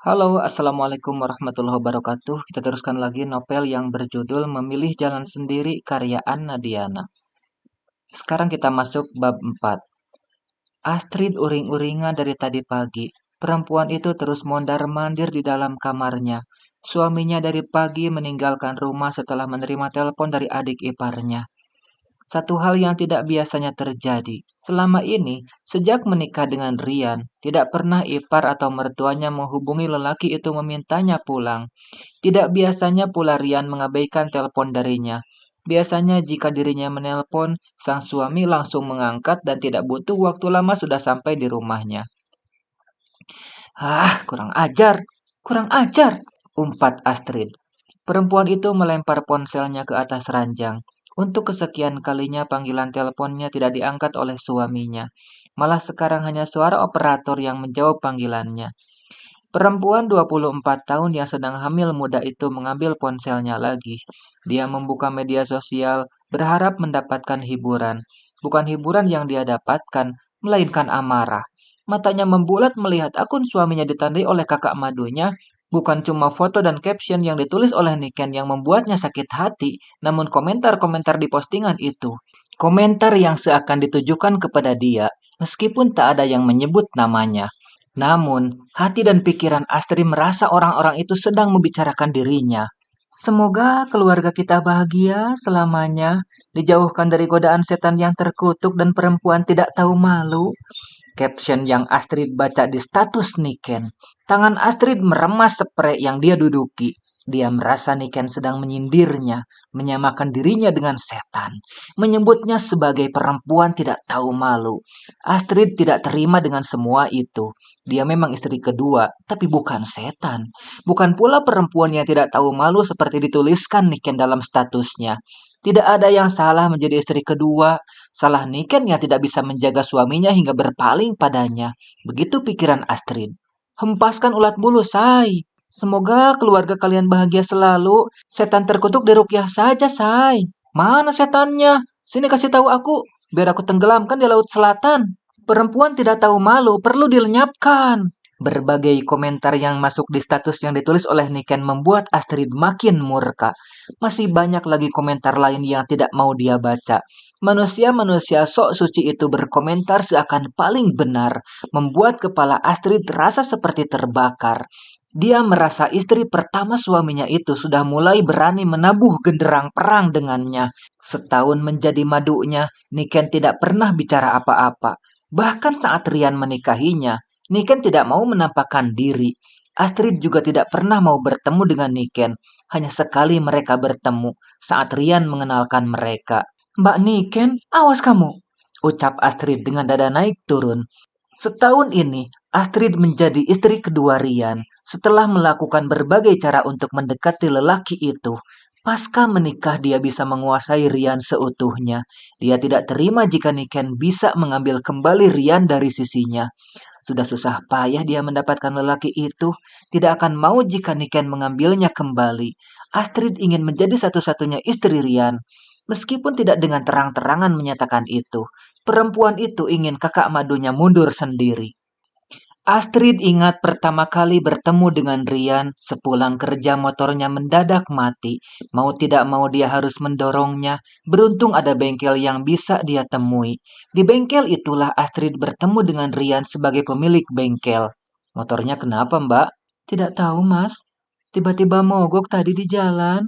Halo, Assalamualaikum warahmatullahi wabarakatuh. Kita teruskan lagi novel yang berjudul Memilih Jalan Sendiri karya Anna Diana. Sekarang kita masuk bab 4. Astrid uring-uringan dari tadi pagi. Perempuan itu terus mondar-mandir di dalam kamarnya. Suaminya dari pagi meninggalkan rumah setelah menerima telepon dari adik iparnya. Satu hal yang tidak biasanya terjadi. Selama ini, sejak menikah dengan Rian, tidak pernah ipar atau mertuanya menghubungi lelaki itu memintanya pulang. Tidak biasanya pula Rian mengabaikan telepon darinya. Biasanya jika dirinya menelpon, sang suami langsung mengangkat dan tidak butuh waktu lama sudah sampai di rumahnya. Ah, kurang ajar, kurang ajar, umpat Astrid. Perempuan itu melempar ponselnya ke atas ranjang. Untuk kesekian kalinya panggilan teleponnya tidak diangkat oleh suaminya. Malah sekarang hanya suara operator yang menjawab panggilannya. Perempuan 24 tahun yang sedang hamil muda itu mengambil ponselnya lagi. Dia membuka media sosial, berharap mendapatkan hiburan. Bukan hiburan yang dia dapatkan, melainkan amarah. Matanya membulat melihat akun suaminya ditandai oleh kakak madunya. Bukan cuma foto dan caption yang ditulis oleh Niken yang membuatnya sakit hati, namun komentar-komentar di postingan itu. Komentar yang seakan ditujukan kepada dia, meskipun tak ada yang menyebut namanya. Namun, hati dan pikiran Astri merasa orang-orang itu sedang membicarakan dirinya. Semoga keluarga kita bahagia selamanya, dijauhkan dari godaan setan yang terkutuk dan perempuan tidak tahu malu. Caption yang Astrid baca di status Niken. Tangan Astrid meremas sprei yang dia duduki. Dia merasa Niken sedang menyindirnya, menyamakan dirinya dengan setan, menyebutnya sebagai perempuan tidak tahu malu. Astrid tidak terima dengan semua itu. Dia memang istri kedua, tapi bukan setan. Bukan pula perempuan yang tidak tahu malu seperti dituliskan Niken dalam statusnya. Tidak ada yang salah menjadi istri kedua. Salah Niken yang tidak bisa menjaga suaminya hingga berpaling padanya. Begitu pikiran Astrid. Hempaskan ulat bulu, Say. Semoga keluarga kalian bahagia selalu. Setan terkutuk dirukyah saja, Say. Mana setannya? Sini kasih tahu aku, biar aku tenggelamkan di laut selatan. Perempuan tidak tahu malu, perlu dilenyapkan. Berbagai komentar yang masuk di status yang ditulis oleh Niken membuat Astrid makin murka. Masih banyak lagi komentar lain yang tidak mau dia baca. Manusia-manusia sok suci itu berkomentar seakan paling benar, membuat kepala Astrid terasa seperti terbakar. Dia merasa istri pertama suaminya itu sudah mulai berani menabuh genderang perang dengannya. Setahun menjadi madunya, Niken tidak pernah bicara apa-apa. Bahkan saat Rian menikahinya, Niken tidak mau menampakkan diri. Astrid juga tidak pernah mau bertemu dengan Niken. Hanya sekali mereka bertemu saat Rian mengenalkan mereka. Mbak Niken, awas kamu, ucap Astrid dengan dada naik turun. Setahun ini, Astrid menjadi istri kedua Rian setelah melakukan berbagai cara untuk mendekati lelaki itu. Pasca menikah dia bisa menguasai Rian seutuhnya. Dia tidak terima jika Niken bisa mengambil kembali Rian dari sisinya. Sudah susah payah dia mendapatkan lelaki itu, tidak akan mau jika Niken mengambilnya kembali. Astrid ingin menjadi satu-satunya istri Rian. Meskipun tidak dengan terang-terangan menyatakan itu, perempuan itu ingin kakak madunya mundur sendiri. Astrid ingat pertama kali bertemu dengan Rian, sepulang kerja motornya mendadak mati. Mau tidak mau dia harus mendorongnya. Beruntung ada bengkel yang bisa dia temui. Di bengkel itulah Astrid bertemu dengan Rian sebagai pemilik bengkel. Motornya kenapa, Mbak? Tidak tahu, Mas. Tiba-tiba mogok tadi di jalan.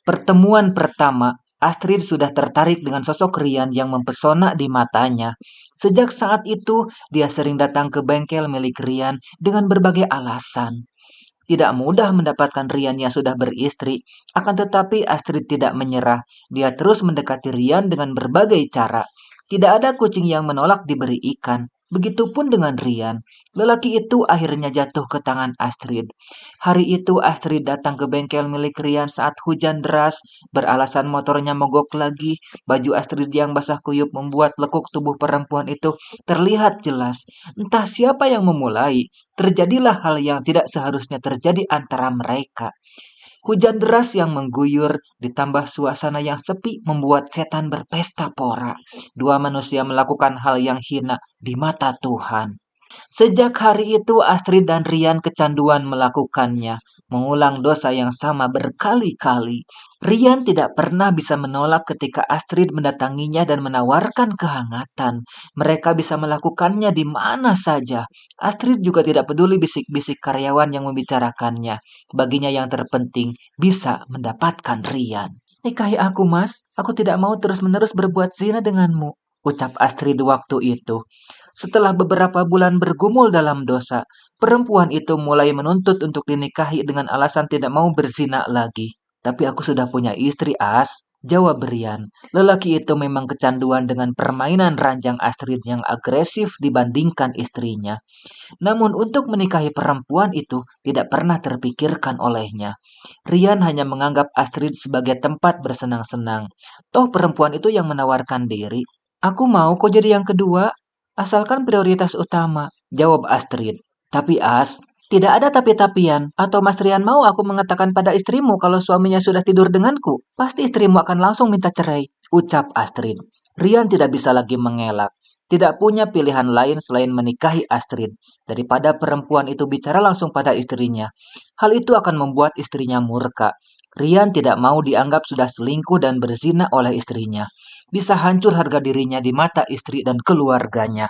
Pertemuan pertama, Astrid sudah tertarik dengan sosok Rian yang mempesona di matanya. Sejak saat itu, dia sering datang ke bengkel milik Rian dengan berbagai alasan. Tidak mudah mendapatkan Rian yang sudah beristri, akan tetapi Astrid tidak menyerah. Dia terus mendekati Rian dengan berbagai cara. Tidak ada kucing yang menolak diberi ikan. Begitupun dengan Rian. Lelaki itu akhirnya jatuh ke tangan Astrid. Hari itu Astrid datang ke bengkel milik Rian saat hujan deras, beralasan motornya mogok lagi. Baju Astrid yang basah kuyup membuat lekuk tubuh perempuan itu terlihat jelas. Entah siapa yang memulai, terjadilah hal yang tidak seharusnya terjadi antara mereka. Hujan deras yang mengguyur ditambah suasana yang sepi membuat setan berpesta pora. Dua manusia melakukan hal yang hina di mata Tuhan. Sejak hari itu Astrid dan Rian kecanduan melakukannya, mengulang dosa yang sama berkali-kali. Rian tidak pernah bisa menolak ketika Astrid mendatanginya dan menawarkan kehangatan. Mereka bisa melakukannya di mana saja. Astrid juga tidak peduli bisik-bisik karyawan yang membicarakannya. Baginya yang terpenting bisa mendapatkan Rian. Nikahi aku, Mas. Aku tidak mau terus-menerus berbuat zina denganmu, ucap Astrid waktu itu. Setelah beberapa bulan bergumul dalam dosa, perempuan itu mulai menuntut untuk dinikahi dengan alasan tidak mau berzina lagi. Tapi aku sudah punya istri, As. Jawab Brian. Lelaki itu memang kecanduan dengan permainan ranjang Astrid yang agresif dibandingkan istrinya. Namun untuk menikahi perempuan itu tidak pernah terpikirkan olehnya. Rian hanya menganggap Astrid sebagai tempat bersenang-senang. Toh perempuan itu yang menawarkan diri. Aku mau kok jadi yang kedua, asalkan prioritas utama, jawab Astrid. Tapi As, tidak ada tapi-tapian, atau Mas Rian mau aku mengatakan pada istrimu kalau suaminya sudah tidur denganku? Pasti istrimu akan langsung minta cerai, ucap Astrid. Rian tidak bisa lagi mengelak. Tidak punya pilihan lain selain menikahi Astrid. Daripada perempuan itu bicara langsung pada istrinya. Hal itu akan membuat istrinya murka. Rian tidak mau dianggap sudah selingkuh dan berzina oleh istrinya. Bisa hancur harga dirinya di mata istri dan keluarganya.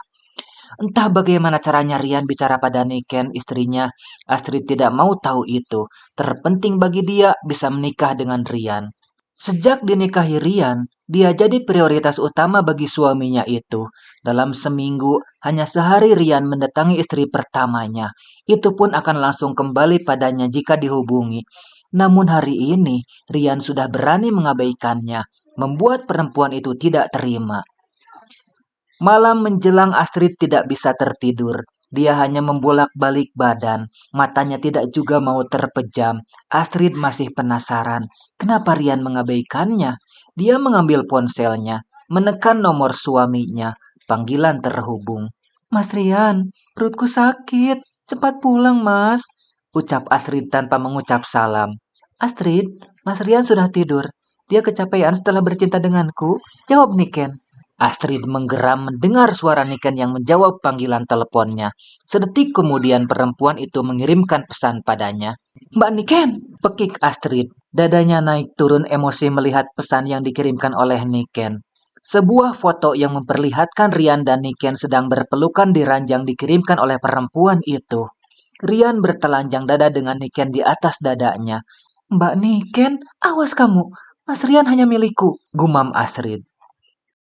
Entah bagaimana caranya Rian bicara pada Niken, istrinya. Astrid tidak mau tahu itu. Terpenting bagi dia bisa menikah dengan Rian. Sejak dinikahi Rian, dia jadi prioritas utama bagi suaminya itu. Dalam seminggu, hanya sehari Rian mendatangi istri pertamanya. Itu pun akan langsung kembali padanya jika dihubungi. Namun hari ini, Rian sudah berani mengabaikannya, membuat perempuan itu tidak terima. Malam menjelang Astrid tidak bisa tertidur. Dia hanya membolak-balik badan. Matanya tidak juga mau terpejam. Astrid masih penasaran. Kenapa Rian mengabaikannya? Dia mengambil ponselnya, menekan nomor suaminya. Panggilan terhubung. Mas Rian, perutku sakit. Cepat pulang, Mas. Ucap Astrid tanpa mengucap salam. Astrid, Mas Rian sudah tidur. Dia kecapean setelah bercinta denganku. Jawab Niken. Astrid menggeram mendengar suara Niken yang menjawab panggilan teleponnya. Sedetik kemudian perempuan itu mengirimkan pesan padanya. Mbak Niken, pekik Astrid. Dadanya naik turun emosi melihat pesan yang dikirimkan oleh Niken. Sebuah foto yang memperlihatkan Rian dan Niken sedang berpelukan di ranjang dikirimkan oleh perempuan itu. Rian bertelanjang dada dengan Niken di atas dadanya. Mbak Niken, awas kamu. Mas Rian hanya milikku, gumam Astrid.